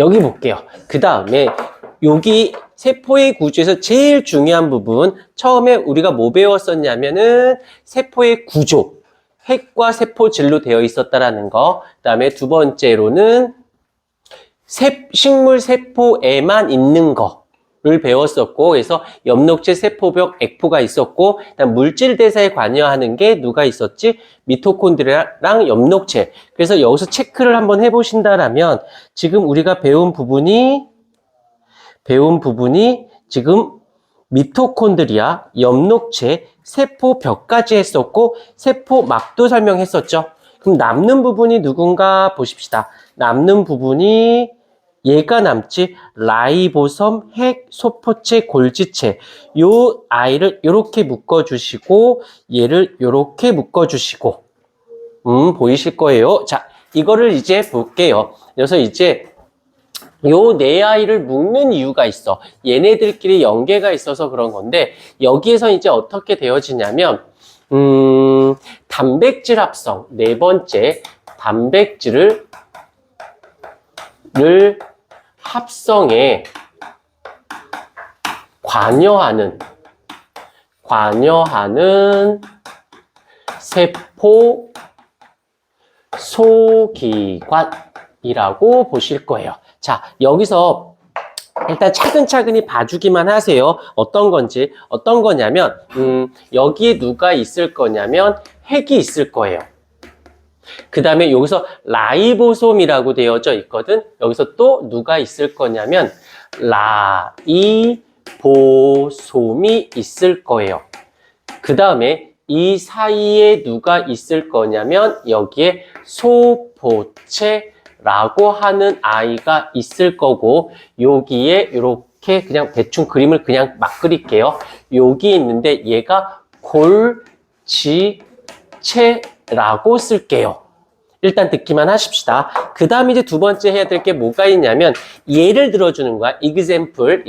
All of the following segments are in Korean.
여기 볼게요. 그 다음에 여기 세포의 구조에서 제일 중요한 부분, 처음에 우리가 뭐 배웠었냐면은 세포의 구조, 핵과 세포질로 되어 있었다라는 거. 그 다음에 두 번째로는 식물 세포에만 있는 거를 배웠었고, 그래서 엽록체, 세포벽, 액포가 있었고, 그다음 물질 대사에 관여하는 게 누가 있었지? 미토콘드리아랑 엽록체. 그래서 여기서 체크를 한번 해보신다라면 지금 우리가 배운 부분이 지금 미토콘드리아, 엽록체, 세포벽까지 했었고 세포막도 설명했었죠. 그럼 남는 부분이 누군가 보십시다. 남는 부분이 얘가 남지. 라이보섬, 핵, 소포체, 골지체. 요 아이를 요렇게 묶어주시고 얘를 요렇게 묶어주시고 보이실 거예요. 자, 이거를 이제 볼게요. 그래서 이제 요 네 아이를 묶는 이유가 있어. 얘네들끼리 연계가 있어서 그런 건데 여기에서 이제 어떻게 되어지냐면 단백질 합성, 네 번째 단백질을 합성에 관여하는 세포 소기관이라고 보실 거예요. 자, 여기서 일단 차근차근히 봐주기만 하세요. 어떤 거냐면 여기에 누가 있을 거냐면 핵이 있을 거예요. 그 다음에 여기서 라이보솜이라고 되어져 있거든. 여기서 또 누가 있을 거냐면 라이보솜이 있을 거예요. 그 다음에 이 사이에 누가 있을 거냐면 여기에 소포체라고 하는 아이가 있을 거고, 여기에 이렇게 그냥 대충 그림을 그냥 막 그릴게요. 여기 있는데 얘가 골지체라고 쓸게요. 일단 듣기만 하십시다. 그 다음 이제 두 번째 해야 될 게 뭐가 있냐면 예를 들어주는 거야. example.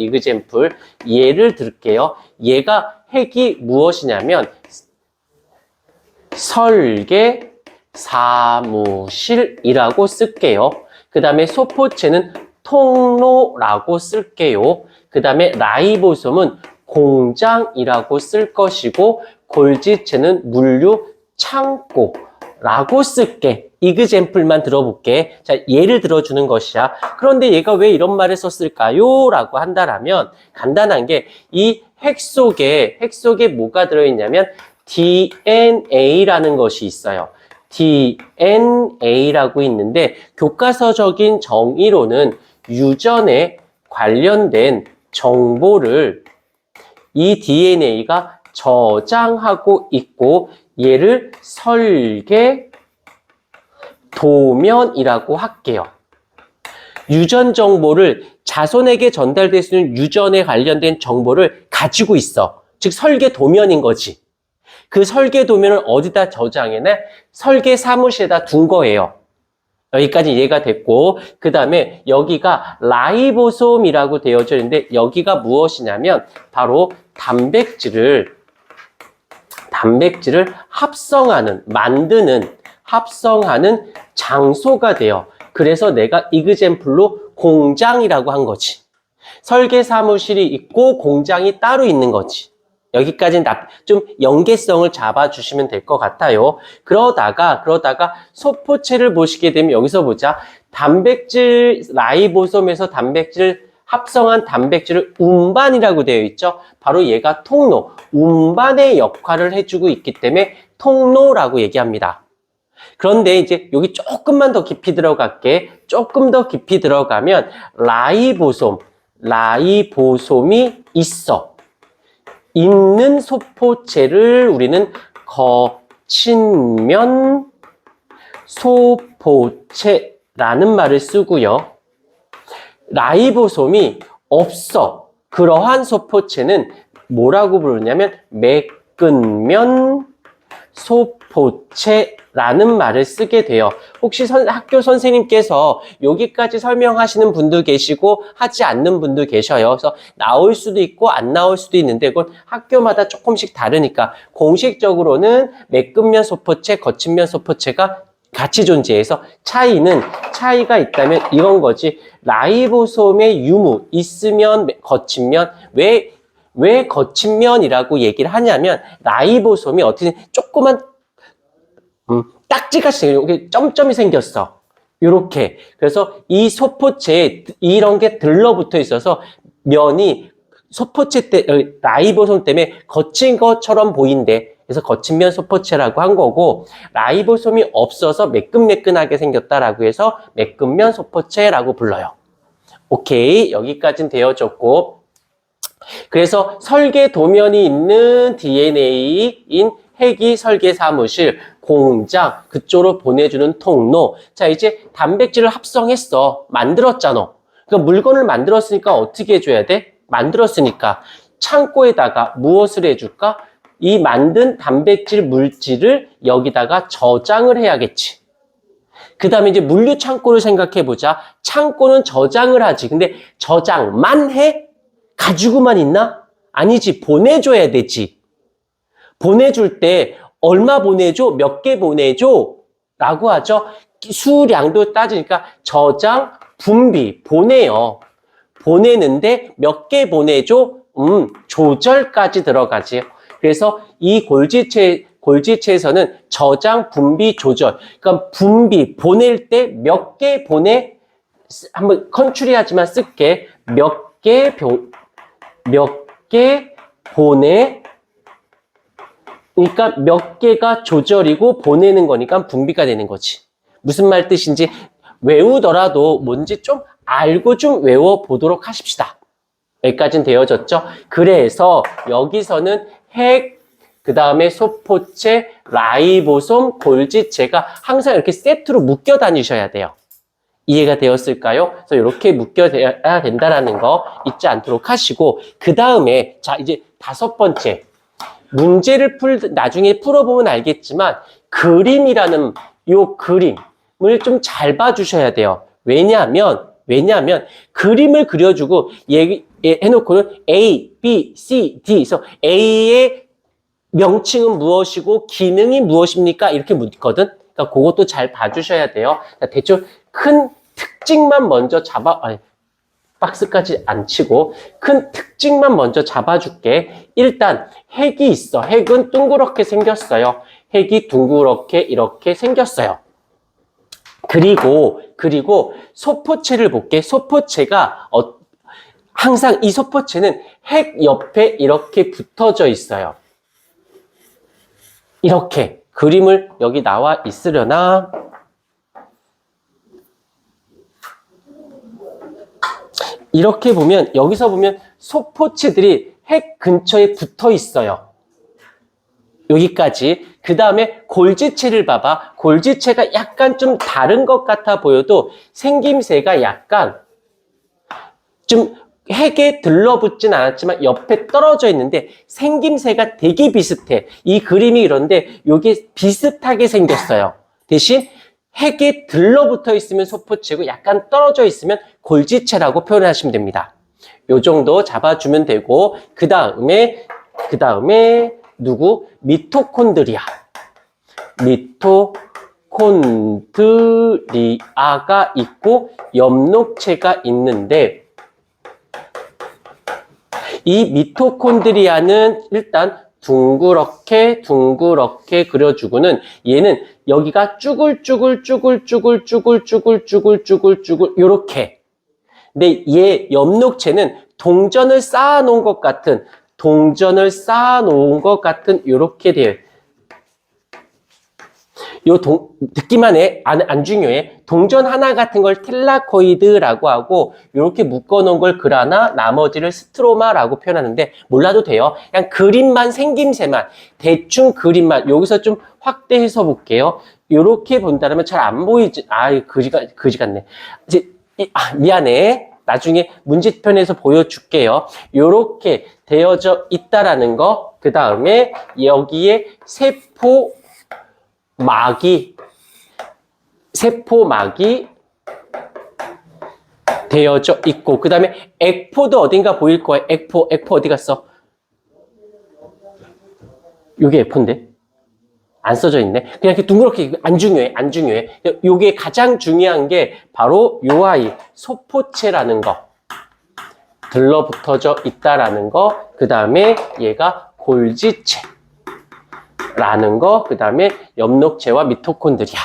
예를 들게요. 얘가 핵이 무엇이냐면 설계 사무실이라고 쓸게요. 그 다음에 소포체는 통로라고 쓸게요. 그 다음에 라이보솜은 공장이라고 쓸 것이고, 골지체는 물류 창고라고 쓸게. example만 들어볼게. 자, 예를 들어주는 것이야. 그런데 얘가 왜 이런 말을 썼을까요? 라고 한다라면 간단한 게 이 핵 속에 뭐가 들어있냐면 DNA라는 것이 있어요. DNA라고 있는데 교과서적인 정의로는 유전에 관련된 정보를 이 DNA가 저장하고 있고 얘를 설계 도면이라고 할게요. 유전 정보를 자손에게 전달될 수 있는 유전에 관련된 정보를 가지고 있어. 즉 설계 도면인 거지. 그 설계 도면을 어디다 저장해내? 설계 사무실에다 둔 거예요. 여기까지 이해가 됐고, 그 다음에 여기가 라이보솜이라고 되어져 있는데 여기가 무엇이냐면 바로 단백질을 합성하는 장소가 돼요. 그래서 내가 example로 공장이라고 한 거지. 설계 사무실이 있고 공장이 따로 있는 거지. 여기까지는 좀 연계성을 잡아주시면 될 것 같아요. 그러다가 소포체를 보시게 되면 여기서 보자. 라이보솜에서 합성한 단백질을 운반이라고 되어 있죠. 바로 얘가 통로, 운반의 역할을 해주고 있기 때문에 통로라고 얘기합니다. 그런데 이제 여기 조금만 더 깊이 들어갈게. 조금 더 깊이 들어가면 라이보솜이 있는 소포체를 우리는 거친면 소포체라는 말을 쓰고요. 라이보솜이 없어. 그러한 소포체는 뭐라고 부르냐면 매끈면 소포체라는 말을 쓰게 돼요. 혹시 학교 선생님께서 여기까지 설명하시는 분도 계시고 하지 않는 분도 계셔요. 그래서 나올 수도 있고 안 나올 수도 있는데 그건 학교마다 조금씩 다르니까 공식적으로는 매끈면 소포체, 거친면 소포체가 같이 존재해서 차이가 있다면 이런 거지. 라이보솜의 유무 있으면 거친 면, 왜 거친 면이라고 얘기를 하냐면 라이보솜이 어떻게 조그만 딱지같이 생겨, 점점이 생겼어. 요렇게. 그래서 이 소포체에 이런 게 들러붙어 있어서 면이 소포체 라이보솜 때문에 거친 것처럼 보인대. 그래서 거친 면 소포체라고 한 거고, 라이보솜이 없어서 매끈매끈하게 생겼다라고 해서 매끈면 소포체라고 불러요. 오케이. 여기까지는 되어졌고, 그래서 설계 도면이 있는 DNA인 핵이 설계 사무실, 공장, 그쪽으로 보내주는 통로. 자, 이제 단백질을 합성했어. 만들었잖아. 그러니까 물건을 만들었으니까 어떻게 해줘야 돼? 만들었으니까 창고에다가 무엇을 해줄까? 이 만든 단백질 물질을 여기다가 저장을 해야겠지. 그 다음에 이제 물류 창고를 생각해보자. 창고는 저장을 하지. 근데 저장만 해? 가지고만 있나? 아니지. 보내줘야 되지. 보내줄 때 얼마 보내줘? 몇 개 보내줘? 라고 하죠. 수량도 따지니까 저장, 분비, 보내요. 보내는데 몇 개 보내줘? 조절까지 들어가지. 그래서 이 골지체에서는 저장, 분비, 조절. 그러니까 분비, 보낼 때 몇 개 보내? 한번 컨츄리하지만 쓸게. 몇 개 보내? 그러니까 몇 개가 조절이고 보내는 거니까 분비가 되는 거지. 무슨 말 뜻인지 외우더라도 뭔지 좀 알고 좀 외워보도록 하십시다. 여기까지는 되어졌죠? 그래서 여기서는 핵, 그 다음에 소포체, 라이보솜, 골지체가 항상 이렇게 세트로 묶여 다니셔야 돼요. 이해가 되었을까요? 그래서 이렇게 묶여야 된다는 거 잊지 않도록 하시고, 그 다음에 자 이제 5번째. 문제를 나중에 풀어보면 알겠지만 그림이라는 요 그림을 좀 잘 봐주셔야 돼요. 왜냐하면 그림을 그려주고 해놓고는 A, B, C, D. 그래서 A의 명칭은 무엇이고 기능이 무엇입니까? 이렇게 묻거든. 그러니까 그것도 잘 봐주셔야 돼요. 대충 큰 특징만 먼저 박스까지 안 치고 큰 특징만 먼저 잡아줄게. 일단 핵이 있어. 핵은 둥그렇게 생겼어요. 핵이 둥그렇게 이렇게 생겼어요. 그리고 소포체를 볼게. 소포체가 항상 이 소포체는 핵 옆에 이렇게 붙어져 있어요. 이렇게 그림을 여기 나와 있으려나? 이렇게 보면 여기서 보면 소포체들이 핵 근처에 붙어 있어요. 여기까지. 그 다음에 골지체를 봐봐. 골지체가 약간 좀 다른 것 같아 보여도 생김새가 약간 좀 핵에 들러붙진 않았지만 옆에 떨어져 있는데 생김새가 되게 비슷해. 이 그림이 이런데 이게 비슷하게 생겼어요. 대신 핵에 들러붙어 있으면 소포체고 약간 떨어져 있으면 골지체라고 표현하시면 됩니다. 요 정도 잡아주면 되고, 그 다음에 누구? 미토콘드리아. 미토콘드리아가 있고 엽록체가 있는데, 이 미토콘드리아는 일단 둥그렇게 그려주고는 얘는 여기가 쭈글쭈글 요렇게. 근데 얘 엽록체는 동전을 쌓아놓은 것 같은 요렇게 돼요. 듣기만 해. 안 중요해. 동전 하나 같은 걸 텔라코이드라고 하고, 요렇게 묶어놓은 걸 그라나, 나머지를 스트로마라고 표현하는데, 몰라도 돼요. 그냥 그림만, 생김새만, 대충 그림만, 여기서 좀 확대해서 볼게요. 요렇게 본다면 잘 안 보이지. 그지 같네. 이제, 미안해. 나중에 문제편에서 보여줄게요. 요렇게 되어져 있다라는 거. 그 다음에 여기에 세포막이 되어져 있고, 그 다음에 액포도 어딘가 보일 거예요. 액포 어디 갔어? 요게 액포인데? 안 써져 있네. 그냥 이렇게 둥그렇게 안 중요해. 안 중요해. 요게 가장 중요한 게 바로 요 아이 소포체라는 거. 들러붙어져 있다라는 거. 그 다음에 얘가 골지체라는 거. 그 다음에 엽록체와 미토콘드리아.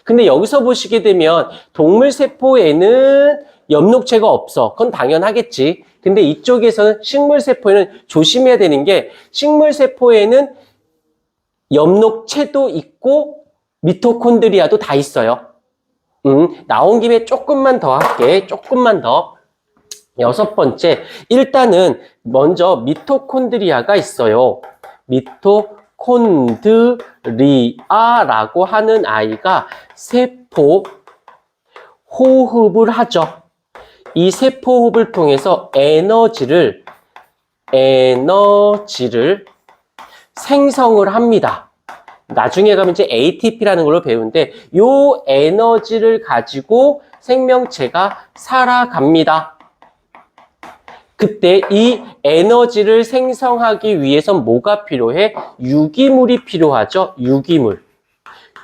근데 여기서 보시게 되면 동물 세포에는 엽록체가 없어. 그건 당연하겠지. 근데 이쪽에서는 식물 세포에는 조심해야 되는 게 식물 세포에는 엽록체도 있고 미토콘드리아도 다 있어요. 나온 김에 조금만 더 할게. 조금만 더. 6번째. 일단은 먼저 미토콘드리아가 있어요. 미토콘드리아라고 하는 아이가 세포 호흡을 하죠. 이 세포 호흡을 통해서 에너지를 생성을 합니다. 나중에 가면 이제 ATP라는 걸로 배우는데 요 에너지를 가지고 생명체가 살아갑니다. 그때 이 에너지를 생성하기 위해선 뭐가 필요해? 유기물이 필요하죠.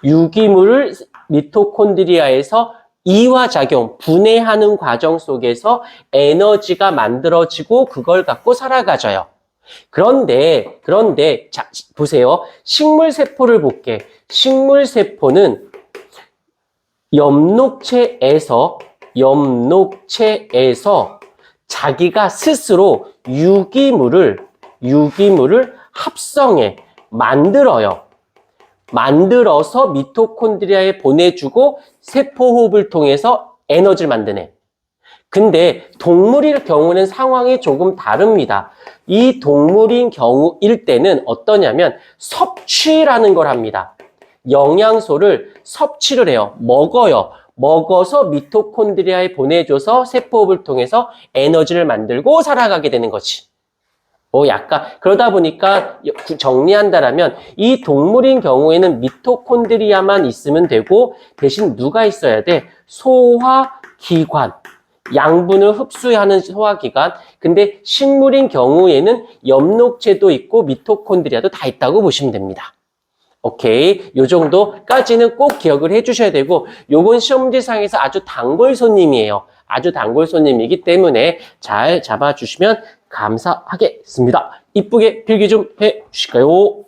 유기물을 미토콘드리아에서 이화작용, 분해하는 과정 속에서 에너지가 만들어지고 그걸 갖고 살아가져요. 그런데 자 보세요. 식물 세포를 볼게. 식물 세포는 엽록체에서 자기가 스스로 유기물을 합성해 만들어요. 만들어서 미토콘드리아에 보내주고 세포호흡을 통해서 에너지를 만드네. 근데 동물일 경우는 상황이 조금 다릅니다. 이 동물인 경우일 때는 어떠냐면 섭취라는 걸 합니다. 영양소를 섭취를 해요. 먹어요. 먹어서 미토콘드리아에 보내줘서 세포호흡을 통해서 에너지를 만들고 살아가게 되는 거지. 약간 그러다 보니까 정리한다라면 이 동물인 경우에는 미토콘드리아만 있으면 되고 대신 누가 있어야 돼? 소화기관. 양분을 흡수하는 소화기관. 근데 식물인 경우에는 엽록체도 있고 미토콘드리아도 다 있다고 보시면 됩니다. 오케이. 요 정도까지는 꼭 기억을 해주셔야 되고 요건 시험지상에서 아주 단골 손님이에요. 아주 단골 손님이기 때문에 잘 잡아주시면 감사하겠습니다. 이쁘게 필기 좀 해주실까요?